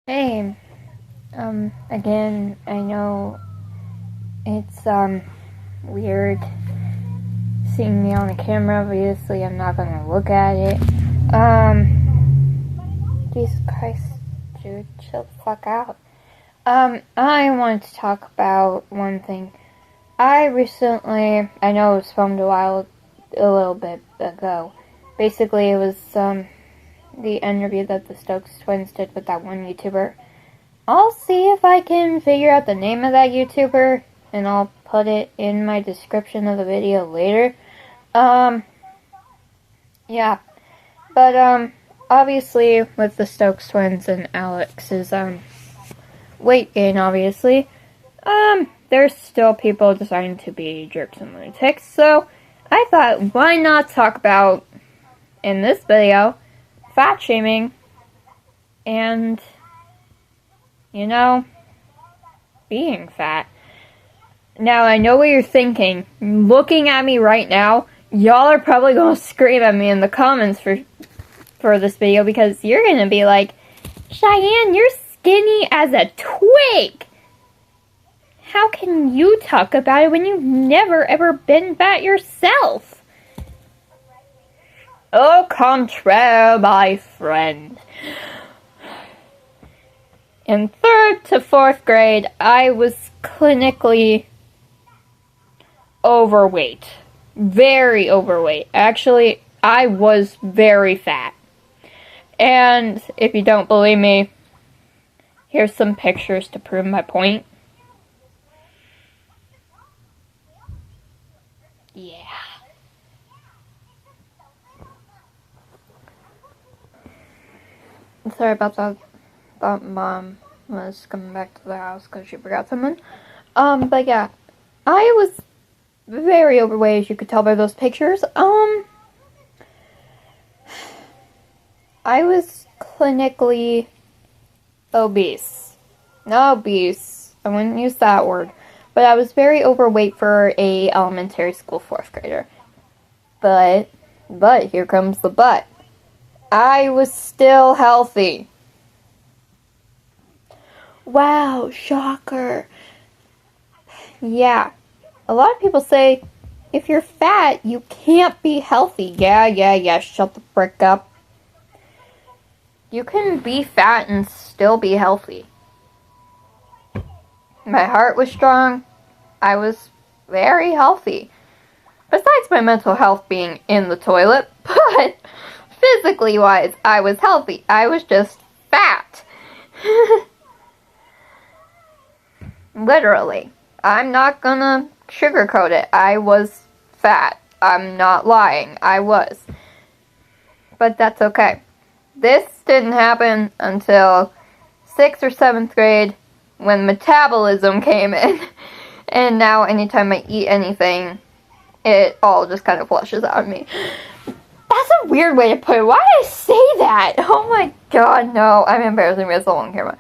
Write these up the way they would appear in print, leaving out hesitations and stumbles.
Hey, again, I know it's, weird seeing me on the camera. Obviously, I'm not gonna look at it. Jesus Christ, dude, chill the fuck out. I wanted to talk about one thing. I know it was filmed a little bit ago. Basically, it was, the interview that the Stokes twins did with that one YouTuber. I'll see if I can figure out the name of that YouTuber, and I'll put it in my description of the video later. Yeah. But, obviously, with the Stokes twins and Alex's, weight gain, obviously, there's still people deciding to be jerks and lunatics, so I thought, why not talk about, in this video, fat shaming, and being fat. Now, I know what you're thinking. Looking at me right now, y'all are probably going to scream at me in the comments for this video because you're going to be like, Cheyenne, you're skinny as a twig. How can you talk about it when you've never ever been fat yourself? Au contraire, my friend. In 3rd to 4th grade, I was clinically overweight. Very overweight. Actually, I was very fat. And if you don't believe me, here's some pictures to prove my point. Yeah. Sorry about that. Thought Mom was coming back to the house because she forgot something. But yeah, I was very overweight, as you could tell by those pictures. I was clinically obese. Not obese, I wouldn't use that word. But I was very overweight for a elementary school 4th grader. But, here comes the but. I was still healthy. Wow, shocker. Yeah, a lot of people say, if you're fat, you can't be healthy. Yeah, shut the frick up. You can be fat and still be healthy. My heart was strong. I was very healthy. Besides my mental health being in the toilet, but physically wise, I was healthy. I was just fat. Literally. I'm not gonna sugarcoat it. I was fat. I'm not lying. I was. But that's okay. This didn't happen until 6th or 7th grade when metabolism came in. And now anytime I eat anything, it all just kind of flushes out of me. That's a weird way to put it. Why did I say that? Oh my god, no. I'm embarrassing myself on camera.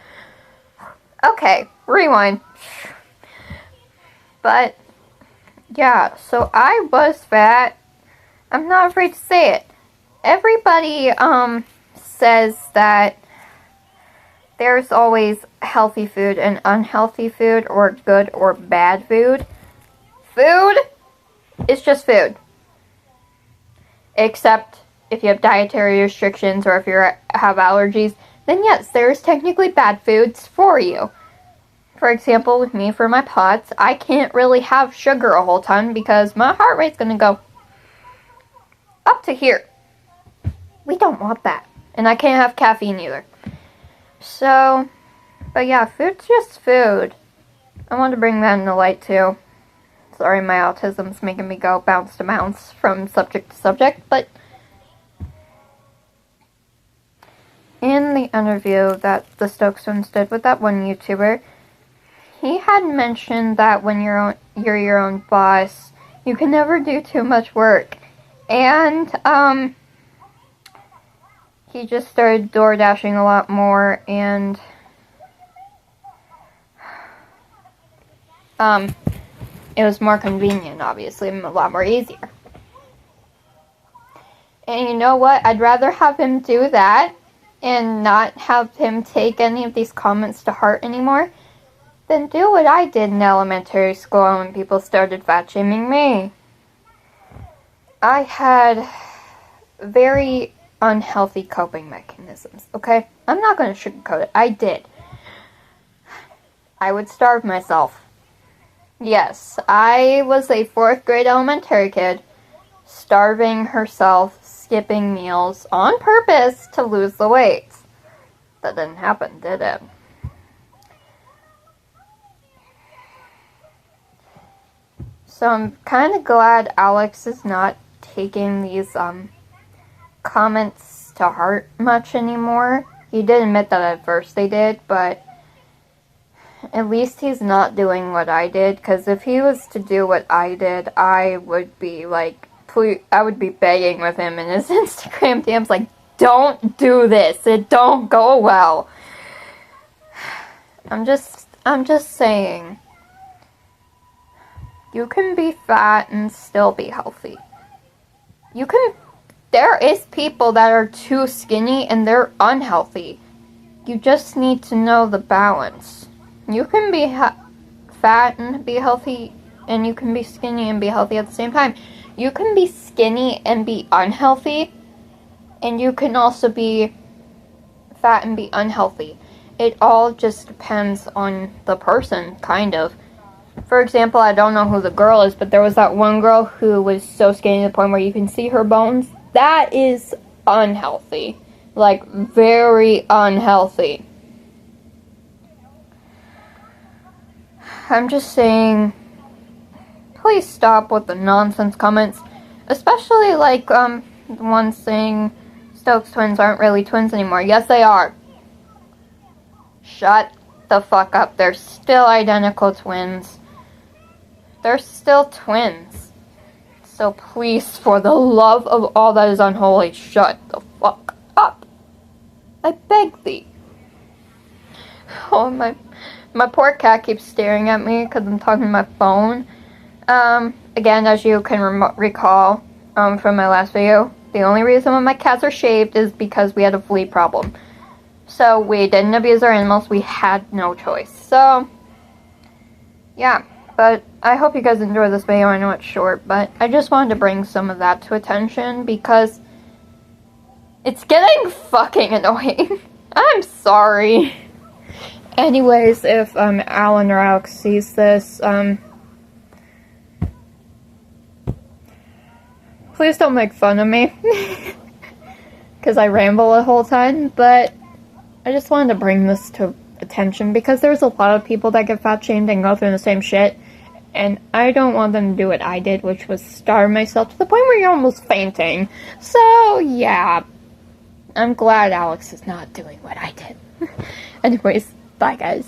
Okay, rewind. But, yeah, so I was fat. I'm not afraid to say it. Everybody, says that there's always healthy food and unhealthy food, or good or bad food. Food is just food. Except if you have dietary restrictions or if you have allergies, then yes, there's technically bad foods for you. For example, with me, for my POTS, I can't really have sugar a whole ton because my heart rate's gonna go up to here. We don't want that. And I can't have caffeine either. So, but yeah, food's just food. I wanted to bring that into light too. Sorry, my autism's making me go bounce to bounce from subject to subject, but in the interview that the Stokes twins did with that one YouTuber, he had mentioned that when you're your own boss, you can never do too much work. And, he just started door dashing a lot more, and, it was more convenient, obviously, and a lot more easier. And you know what? I'd rather have him do that and not have him take any of these comments to heart anymore, then do what I did in elementary school when people started fat shaming me. I had very unhealthy coping mechanisms, okay? I'm not going to sugarcoat it. I did. I would starve myself. Yes, I was a 4th grade elementary kid, starving herself, skipping meals on purpose to lose the weight. That didn't happen, did it? So I'm kind of glad Alex is not taking these comments to heart much anymore. He did admit that at first they did, but at least he's not doing what I did, because if he was to do what I did, I would be like, please, I would be begging with him in his Instagram DMs, like, don't do this, it don't go well. I'm just saying, you can be fat and still be healthy. There is people that are too skinny and they're unhealthy. You just need to know the balance. You can be fat and be healthy, and you can be skinny and be healthy at the same time. You can be skinny and be unhealthy, and you can also be fat and be unhealthy. It all just depends on the person, kind of. For example, I don't know who the girl is, but there was that one girl who was so skinny to the point where you can see her bones. That is unhealthy. Like, very unhealthy. I'm just saying, please stop with the nonsense comments. Especially, like, the one saying Stokes twins aren't really twins anymore. Yes, they are. Shut the fuck up. They're still identical twins. They're still twins. So please, for the love of all that is unholy, shut the fuck up. I beg thee. Oh, my poor cat keeps staring at me because I'm talking to my phone. Again, as you can recall from my last video, the only reason why my cats are shaved is because we had a flea problem. So we didn't abuse our animals, we had no choice. So, yeah, but I hope you guys enjoyed this video. I know it's short, but I just wanted to bring some of that to attention because it's getting fucking annoying. I'm sorry. Anyways, if Alan or Alex sees this, please don't make fun of me. Because I ramble the whole time, but I just wanted to bring this to attention because there's a lot of people that get fat shamed and go through the same shit, and I don't want them to do what I did, which was starve myself to the point where you're almost fainting. So, yeah. I'm glad Alex is not doing what I did. Anyways, bye guys.